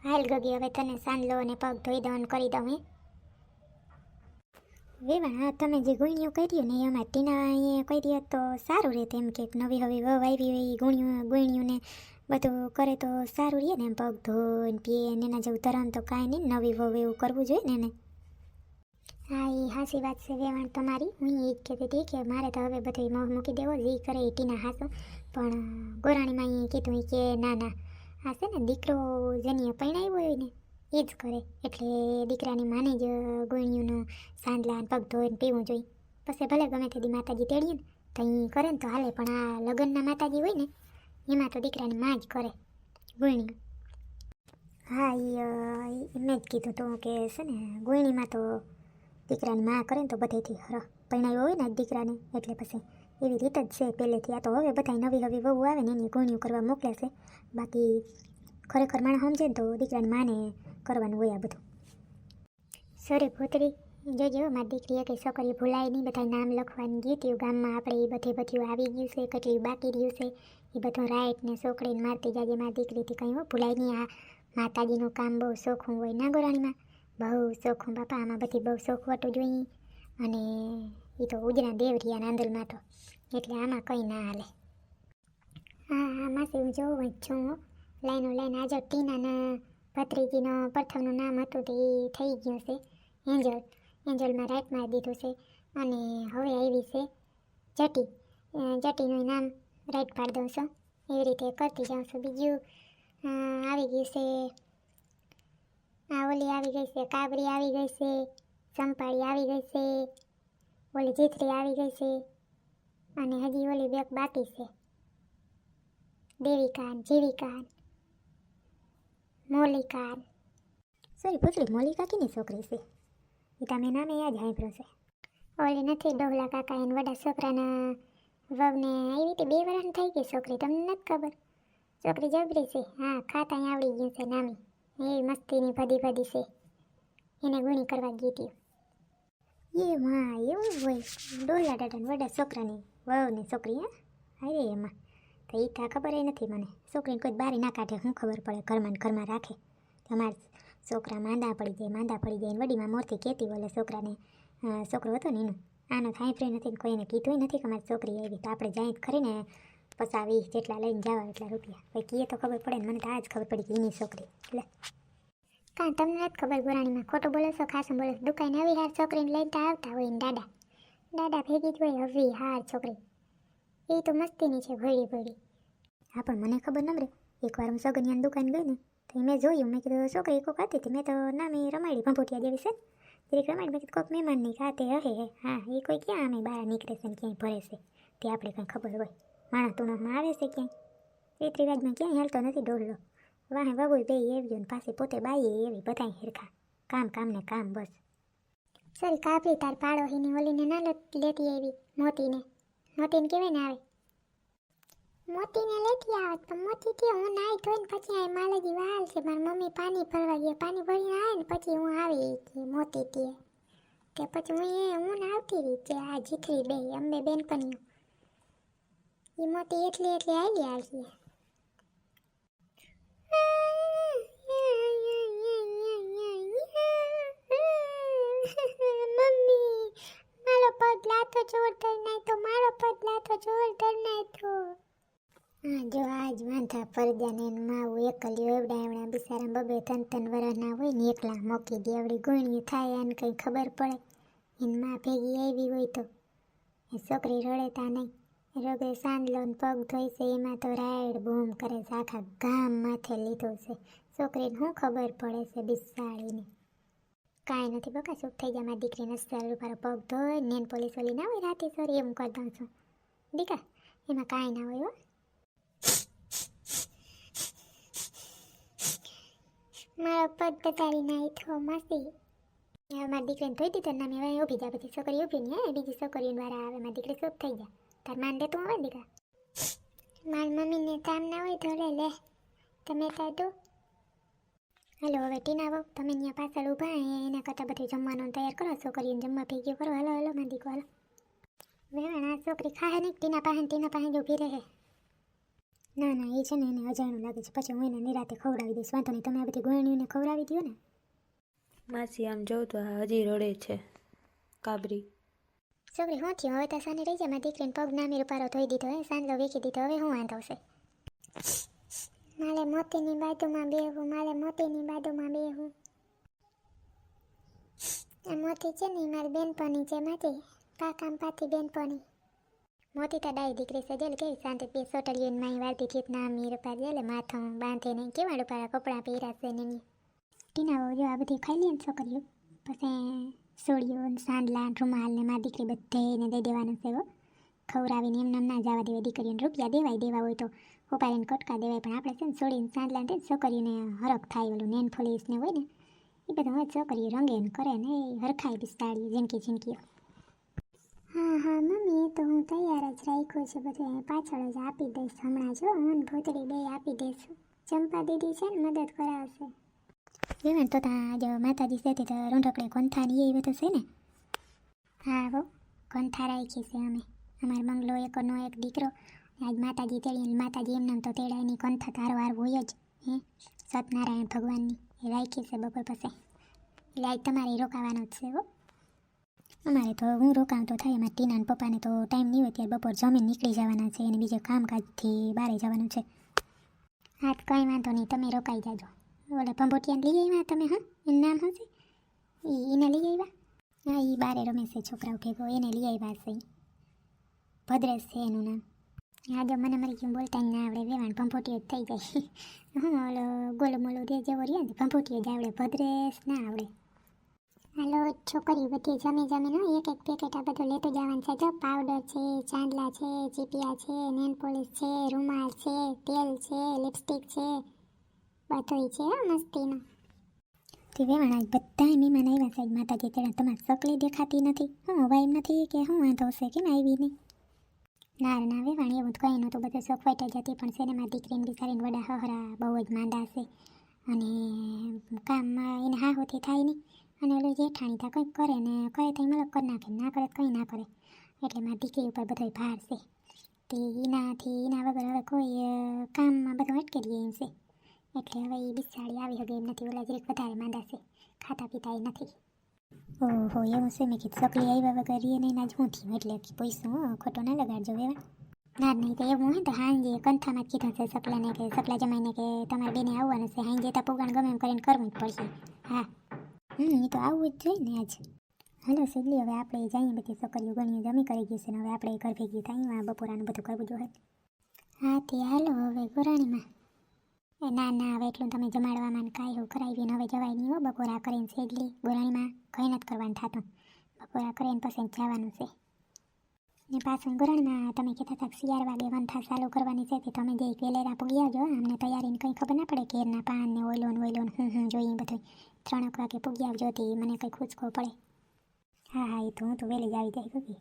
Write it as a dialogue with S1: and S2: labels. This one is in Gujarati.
S1: હાલ ગગી, હવે તને સાંજલો અને પગ ધોઈ દઉં કરી દઉં હે. વેવા, હા તમે જે ગુણ્યું કર્યું ને એમાં ટીના અહીંયા કર્યું તો સારું રહે. એમ કે નવી હવે વહુ આવી હોય ગુણ્યું ને બધું કરે તો સારું રહે ને. એમ પગ ધોઈને પીએ ને એના જેવું ધરમ તો કાંઈ નહીં. નવી વહુ એવું કરવું જોઈએ ને એને. હા, એ હાસી વાત છે વેવાણ તમારી. હું એ જ કહેતી હતી કે મારે તો હવે બધો મોહ મૂકી દેવો, જે કરે એ ટીના હાસો. પણ ગોરાણીમાં એ કીધું કે ના ના, આ છે ને દીકરો જેની પરણાવ્યો હોય ને એ જ કરે. એટલે દીકરાની માને જ ગોળીઓનું સાંદલા પગ ધોઈને પીવું જોઈએ. પછી ભલે ગમે તેદી માતાજી તેડીએ ને તો એ કરે ને તો હાલે. પણ આ લગ્નના માતાજી હોય ને એમાં તો દીકરાની માં જ કરે ગોળણીઓ. હા, એ મેં જ કીધું તો કે છે ને ગોળણીમાં તો દીકરાની માં કરે ને તો બધેથી પરણાવ્યો હોય ને દીકરાને એટલે પછી એવી રીત જ છે પહેલેથી. આ તો હવે બધા નવી નવી વહુ આવે ને એની ગોળણીઓ કરવા મોકલે છે. બાકી ખરેખર માણસ સમજે ને તો દીકરાની માને કરવાનું હોય આ બધું. સોરી ભૂતરી, જોજો મારી દીકરી કંઈ છોકરી ભૂલાય નહીં. બધા નામ લખવાની ગયું હતું ગામમાં. આપણે એ બધું આવી ગયું છે, કેટલી બાકી રહ્યું છે એ બધું રાઈટ ને છોકરીને મારતી જાજે મારી દીકરીથી કંઈ ભૂલાય નહીં. આ માતાજીનું કામ બહુ ચોખ્ખું હોય ના ગોરાણીમાં, બહુ ચોખ્ખું બાપા. આમાં બધી બહુ ચોખવટું જોઈએ. અને એ તો ઉજળા દેવરિયા નાંદલમાં તો એટલે આમાં કંઈ ના હાલે. હા માસી, હું જોઉં જ છું. લાઈનો લાઈન આજે ટીનાના ભત્રીજીનો પ્રથમનું નામ હતું તો એ થઈ ગયું છે એન્જલ. એન્જલમાં રાઈટ મારી દીધું છે. અને હવે આવી છે જટી. જટીનું નામ રાઈટ પાડી દઉં છું. એવી રીતે કરતી જાઉં છું. બીજું આવી ગયું છે આ ઓલી આવી ગઈ છે કાબરી આવી ગઈ છે, ચંપાળી આવી ગઈ છે, ઓલી જીથરી આવી ગઈ છે. અને હજી ઓલી બેક બાકી છે, દેવિકાન, જીવિકાન, મોલિકા. સોરી પૂછડી, મોલિકા કેની છોકરી છે? એ તમે નામે યાદ સાંભળ્યો છે. ઓલી નથી ડોહલા કાકા એને વડા છોકરાના વહુને આવી રીતે 2 વર્ષની થઈ ગઈ છોકરી, તમને નથી ખબર? છોકરી જબરી છે. હા, ખાતા આવડી ગયું છે નામી. એવી મસ્તીની ભદી છે. એને ગુણી કરવા ગઈ હતી. એમાં એવું હોય ડોહલા દાદાને વડા છોકરાની વહુની છોકરી? હા અરે એમાં તો એ તો ખબર નથી મને. છોકરીને કોઈ બારી ના કાઢે, શું ખબર પડે? ઘરમાં રાખે. તમારા છોકરા માંદા પડી જાય ને વડીમાં મોરથી કહેતી બોલે છોકરાને. છોકરો હતો ને એનું આનો થાય ફ્રી નથી ને કોઈને કીધું નથી કે અમારી છોકરી આવી. તો આપણે જાય ખરીને 50-20 જેટલા લઈને જવા એટલા રૂપિયા. કોઈ કીએ તો ખબર પડે ને. મને તો આ જ ખબર પડી કે એની છોકરી. એટલે કાં તમને નથી ખબર ગોરાણીમાં ખોટું બોલો છો, ખાસું બોલો છો. દુકાને આવી હાર છોકરીને લઈને આવતા હોય ને દાદા ભેગી જ હોય હવી હાર છોકરી. એ તો મસ્તીની છે ભોળી. હા પણ મને ખબર ન રે. એકવાર હું સગનિયાની દુકાન ગઈ ને તો મેં જોયું. મેં કીધું છોકરી કોક હતી. મેં તો નામે રમાડી ભંભૂટિયા જેવી છે જરીક રમાડી. મેં કીધું કોઈક મહેમાનની ખાતે હે. હા, એ કોઈ ક્યાં અમે બહાર નીકળે છે ને ક્યાંય ભરે છે તે આપણે કંઈ ખબર હોય. માણસ તુણમાં આવે છે ક્યાંય રીત રિવાજમાં ક્યાંય હાલતો નથી ડોહલો. વાહે વગુય બે એવી ને પાછી પોતે બાઈએ એવી. બધાય હેરખા કામ ને કામ બસ. સોરી કાપરી, તાર પાડોહીની ઓલીને ના લેતી આવી મોતીને કહેવાય ને આવે. મોતીને લેતી આવત પણ મોતી કે હું નાઈ ધોઈને પછી આ માલજી વાલ છે. મારી મમ્મી પાણી ભરવા ગયા, પાણી ભરીને આવે ને પછી હું આવી કે મોતી કે પછી હું ને આવતી રહી છે. આ જીથરી બે અંબે બેનપણીઓ એ મોતી એટલે આલી આવશે. મમ્મી મારો પગ લાતો જોર કર નાખ્યો, મારો પગ લાતો જોર કર નાખ્યો. હા જો આજ વાંધા પરજાને માવું એકલ્યું એવડા બિચારા બબે 3 વરના હોય ને એકલા મોકી દે. એવડી ગુણ્યું થાય એને કંઈ ખબર પડે? એની માં ભેગી આવી હોય તો એ છોકરી રડેતા નહીં. રોગે સાંદલો ને પગ ધોઈ છે એમાં તો રાયડ બૂમ કરે છે. આખા ગામ માથે લીધું છે. છોકરીને શું ખબર પડે છે બિસાડીને? કાંઈ નથી બકા, ચૂપ થઈ જાય. મારી દીકરીને રૂપારો પગ ધોઈ નેન પોલીસ ઓલી ના હોય રાતે સોરી એમ કરી દઉં છું દીકા. એમાં કાંઈ ના હોય હો. મારો પગ બતાવી નાખ્યો માસી. મારી દીકરીને ધોઈ દીધો ને મેં ઊભી જાય. બધી છોકરી ઊભી નહીં હે, બીજી છોકરીઓ વાળા આવે. મારી દીકરી ચૂપ થઈ જાય. તાર માન દેતું આવે દીકા. મારી મમ્મીને કામ ના હોય તો લે તમે કાઢો. હાલો હવે ટીના બહુ તમે ત્યાં પાછળ ઊભા એના કરતાં બધું જમવાનું તૈયાર કરો. છોકરીઓને જમવા ભેગી કરો. હાલો મારી દીકો હાલો. વેવાણ આ છોકરી ખાહે નહીં ટીના પાસે જ ઊભી રહે. ના ના એ છે ને એને અજાણું લાગે છે, પછી હું એને નિરાતે ખવડાવી દઈશ, વાંધો નહીં. તમે આ બધી ગોળણીઓને ખવડાવી દો ને.
S2: માસી આમ જોઉં તો આ હજી રડે છે કાબરી.
S1: છોકરી શું થયું? હવે તો સાની રહી જાય. મારી દીકરીને પગ નામી રૂપારો ધોઈ દીધો, સાંજલો વેચી દીધો, હવે શું વાંધો છે? મારે મોતીની બાજુમાં બેહવું, મારે મોતીની બાજુમાં બેહવું. આ મોતી છે ને મારી બેનપણી છે, મારી પાકામ પાથી બેનપણી. મોતી તો ડાઈ દીકરી છે, જેલ કેવી શાંતિ બે સોટલીઓને માઈ વાળતી થી નામી રૂપાર જેલે માથું બાંધે નહીં, કેવા રૂપારા કપડાં પહેર્યા છે ને. ટીના જો આ બધી ખાઈ લે ને છોકરીઓ, પછી સોળીઓ ને સાંડલા ને રૂમાલ ને મારી દીકરી બધેને દઈ દેવાનું છે. ખવડાવીને એમને ના જવા દેવાય દીકરીઓને. રૂપિયા દેવા હોય તો ઉપાડીને કટકા દેવાય, પણ આપણે છે ને સોળીને સાંડલા ને છોકરીઓને હરખ થાય, ઓલું નેન પોલીસ ને હોય ને એ બધું હોય, છોકરીઓ રંગે ને કરે ને એ હરખાય બિસ્તાડીઓ ઝીણકીઓ. હા હા મમ્મી, એ તો હું તૈયાર જ રાખ્યું છે બધું, પાછળ જ આપી દઈશ હમણાં. જો હું ભૂતળી બે આપી દઈશું. ચંપા દીદી છે ને મદદ કરાવશે. વેવાણ તો ત્યાં જો માતાજી છે તો રોંઢકડે કોંથાની એ બધું છે ને. હા હો, કોંથા રાખી છે અમે. અમારો બંગલો એકનો એક દીકરો, આજ માતાજી તેડી, માતાજી એમને તો તેડાય નહીં, કોંથા તારો વાર હોય જ. સત્યનારાયણ ભગવાનની એ રાખી છે બપોર પછી. એટલે આજ તમારે રોકાવાનો જ છે હો. અમારે તો હું રોકાણ તો થાય, અમારા ટીના પપ્પાને તો ટાઈમ નહીં હોય, ત્યારે બપોર જમીન નીકળી જવાના છે અને બીજે કામકાજથી બહાર જવાનું છે. હા તો કંઈ વાંધો નહીં, તમે રોકાઈ જાજો. ઓલા ભંભોટિયાને લઈ આવ્યા તમે? હા, એનું નામ શું છે? એને લઈ આવ્યા? હા, એ બારે રમે છે છોકરાઓ ભેગો, એને લઈ આવ્યા છે. ભદ્રેશ છે એનું નામ. હા જો મને મરી ગયું, બોલતા ના આવડે વેવાણ, ભંભોટીઓ જ થઈ જાય. હું ઓલો ગોલો મોલો જે જેવો રહ્યો ને ભંભોટીઓ જ આવડે, ભદ્રેશ ના આવડે. હાલો છોકરી બધી જમીને એક એક પેકેટ આ બધું લેતું જવાનું છે. જો પાવડર છે, ચાંદલા છે, ચીપિયા છે, નેલ પોલિશ છે, રૂમાલ છે, તેલ છે, લિપસ્ટિક છે, બધુંય છે મસ્તીનું. તે વેવાણ આજ બધા મહેમાન આવ્યા સાહેબ માતાજી તેડા. તમારે સકલી દેખાતી નથી, હું વાઈમ નથી કે હું વાંધો હશે, કેમ આવી નહીં? ના વેવાણ એવું કંઈ નહોતું, બધું સોખવાઈટ જ હતી, પણ છે ને મારી દીકરીને બિચારીને વડા હહરા બહુ જ માંદા છે અને કામમાં એને હાહોથી થાય નહીં, અને ઓલું જેઠાણી ત્યાં કંઈક કરે ને કરે તો મતલબ કરી નાખે, ના કરે કંઈ ના કરે, એટલે મારી દીકરી ઉપર બધોય ભાર છે. તે એના વગર હવે કોઈ કામમાં બધું અટકી દે એમ છે, એટલે હવે એ બિચારી આવી શકે એમ નથી. ઓલા જરીક વધારે માંદા છે, ખાતા પીતા એ નથી. ઓહો એવું છે? મેં કીધું સકલી આવ્યા વગર એ નહીં, જ હું થયું એટલે પૈસા ખોટો ના લગાડજો વેવા. ના નહીં તો એવું હોય તો હાંજે કંથામાં જ કીધું છે સકલાને કે સકલા જમાઈને કે તમારે બેને આવવાનું છે, હાંજે તો પોગાણ ગમે એમ કરીને કરવું જ પડશે. હા એ તો આવવું જ જોઈએ ને આજ. હાલો સેગલી, હવે આપણે જઈએ, બધી છોકરીઓ ગણીઓ જમી કરી ગઈ છે ને હવે આપણે ઘર ભેગી થાય, બપોરાનું બધું કરવું જોઈએ. હા તે હાલો હવે ગોરાણીમાં. ના હવે એટલું તમે જમાડવામાં કાંઈ એવું કરાવીને હવે જવાય નહીં હો. બપોરા કરીને સેગલી ગોરાણીમાં કંઈ નથી કરવાનું થતું, બપોરા કરીને પછી જવાનું છે. ને પાછું ગોરાણીમાં તમે કહેતા હતા 11 વાગે વંથા ચાલુ કરવાની છે, તે તમે જે વેલેરા પૂગી આવજો. અમને તૈયારીને કંઈ ખબર ના પડે, કેરના પાન ને ઓઈલોન હું જોઈએ બધું. 3 વાગે પૂગી આવજો, તે મને કંઈ ખુચકો પડે. હા એ તો હું તો વહેલી જ આવી જાય.